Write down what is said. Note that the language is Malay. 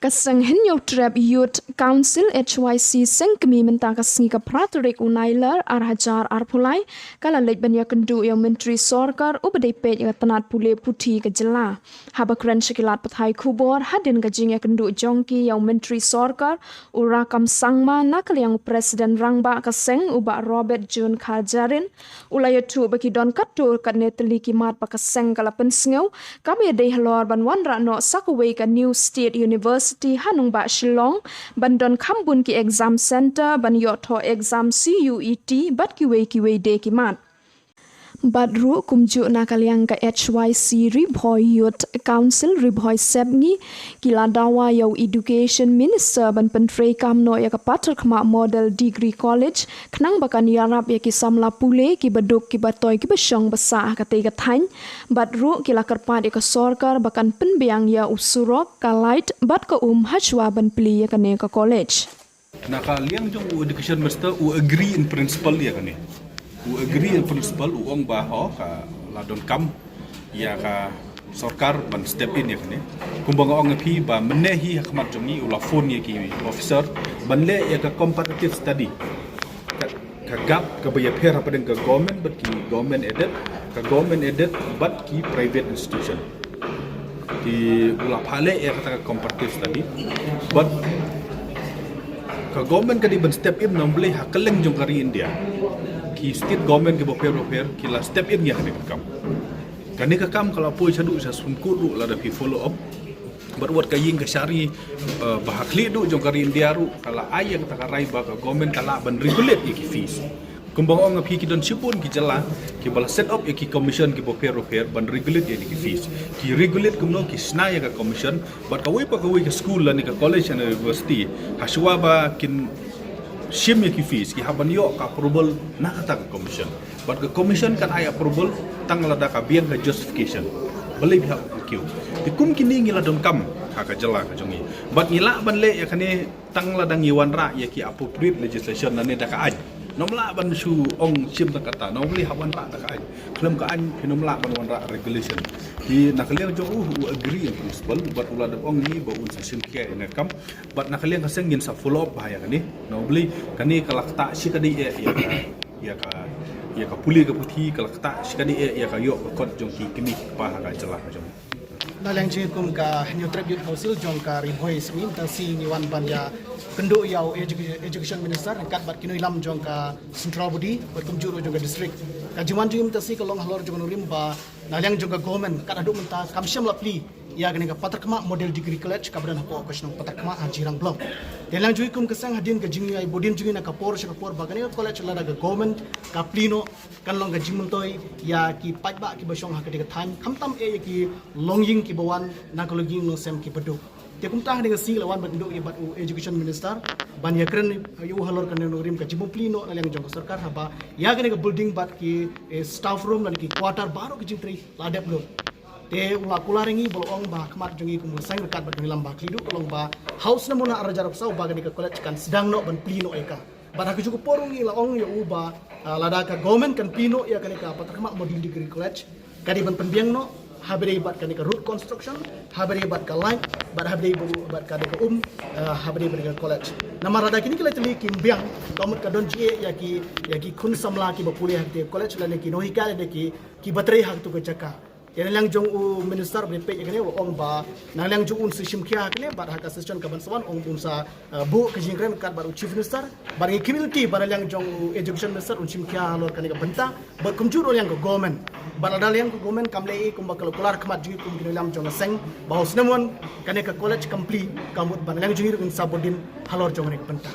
Kasang Henyo Trap Youth Council HYC Sengkemi mentang kasngi ka Pratrik Unailer Arhajar Arpulai kala lej banya kendu yang Menteri Sorkar ubadai pej yang tenat pule putih ke jela. Habakran syikilat pathai kubor hadin gajing yang kendu jongki yang Menteri Sorkar urakam sangma nakal yang Presiden Rangba kaseng ubak Robert Jun Karjarin ulayatu bagi don katur kat neteli kimat pakaseng kala pensengau kami adai halor ban wan rakno sakaway ka New State University Hanung Ba Shillong bandon kambun ki exam center ban yotho exam CUET bat kiwe de kimat Badru kumju nakaliang ka HYC Ribhoi Youth Council Ribhoi Sebngi kila dawa yau Education Minister ban pentrei kamno ya ka patar kama Model Degree College kenang bakan yarap ya ki samla pule ki baduk ki batoy ki besyong besah ka tei kathain Badru kila kerpat ya ka Sorkar bakan penbiang ya usurok ka light bat ka hajwa ban pili ya kane ka college nakaliang jong Education Minister agree in principle ya kane agree in principle uang baho ka ladon kam ya ka Sorkar ban step in ya kene kumbang ong pi ba menehi hakmat jongi ula phone ya ki officer ban le ya ka comparative study ka gap ka baya pher apa dengan government but ki government aided but ki private institution di ula phale ya ka comparative study but ka government ka di ban step in nomble hakeleng jong kari India ki state government ke boper kila step in ya kani ka kam kalau poi chadu sa sungkut ru la da pi follow up berbuat kaying ka syari bahakli du jong kari India ru kala ayang ta karai ba ka government kala ban regulate ki fees kumbang ong pi ki don sipun ki jala ki bala set up ki commission ki boper ban regulate ki fees ki regulate kumno ki sna ya ka commission but ka we ka school la ni ka college and university haswa ba kin shim ki fees ki haban yo ka approval na kata ka commission but ka commission kan ay approval tang lada ka biang ka justification beli biha ki di kum kini ngila don kam ka jala ka jongi but ngila ban le ya kane tang lada ngiwan ra ya ki appropriate legislation na ne da ka aj nomla ban su ong shim ta kata nomli haban ra ta ka aj klem ka an nomla ban wan ra regulation di nakaliang jo agree in principle but ula da ong ni ba un session ke ina kam but nakaliang ka sengin sa follow up bahaya kani nomli kani kalakta si kadi ya ka puli ka puthi kalakta si kadi ya ka yo kot jong ki kini pa ka celah jong nalang jing kum ka New Trap Youth Council jong ka Ribhoi Smin ta si ni wan ban ya kendo yau education minister kat bat kinoi lam jong ka Central Budi berkum juru jong ka district ka jiman jing ta si ka long halor jong nurim ba nalang jong ka government kat adu menta kam syam lapli ya gani ka patar kama Model Degree College ka badan hapo question patar kama ajirang blok delang jui kum kasang hadin ka jingi ai bodin jingi na ka por ba gani college la da government ka plino kan long ka jimuntoy ya ki pajba ki basyong ha ka de time kamtam e ki longying ki bawan na ka loging no sem ki bedu te kum tah dengan sing lawan bendu ya bat education minister ban ya kren yu halor kan no rim ka jimu plino na yang jong sarkar haba ya gani ka building bat ki staff room dan ki quarter baru ki jintri ladap lo te ula kularingi bolong ba khamat jongi kum sang rekat bat nilam ba klidu bolong ba house na muna arajar sau ba gani ka college kan sedang no ban plino eka ban aku cukup porungi la ong ya uba lada ka government kan plino ya gani ka patak mak Model Degree College kadi ban penbiang no habere bat kan ka road construction habere bat ka line bat habere bat ka ka habere bat ka college nama rada kini kala teli kimbiang kamut ka don ji ya ki khun samla ki bapuli hak te college la ne ki nohi kale de ki batrai hak tu ka jaka yang lang jong minister berpe ya kene ong ba nang lang jong system kia kene bar hak assistant ka bansawan ong bunsa bu ka jingren kat bar chief minister bar ngi community bar lang jong education minister system kia lor kane ka banta bar kumjur yang ka government bar ada yang ka government kamlei kum bakal kular khamat ji kum kene lam jong seng baus namon kane ka college complete kamut bar lang jong sabodin halor jong ne ka banta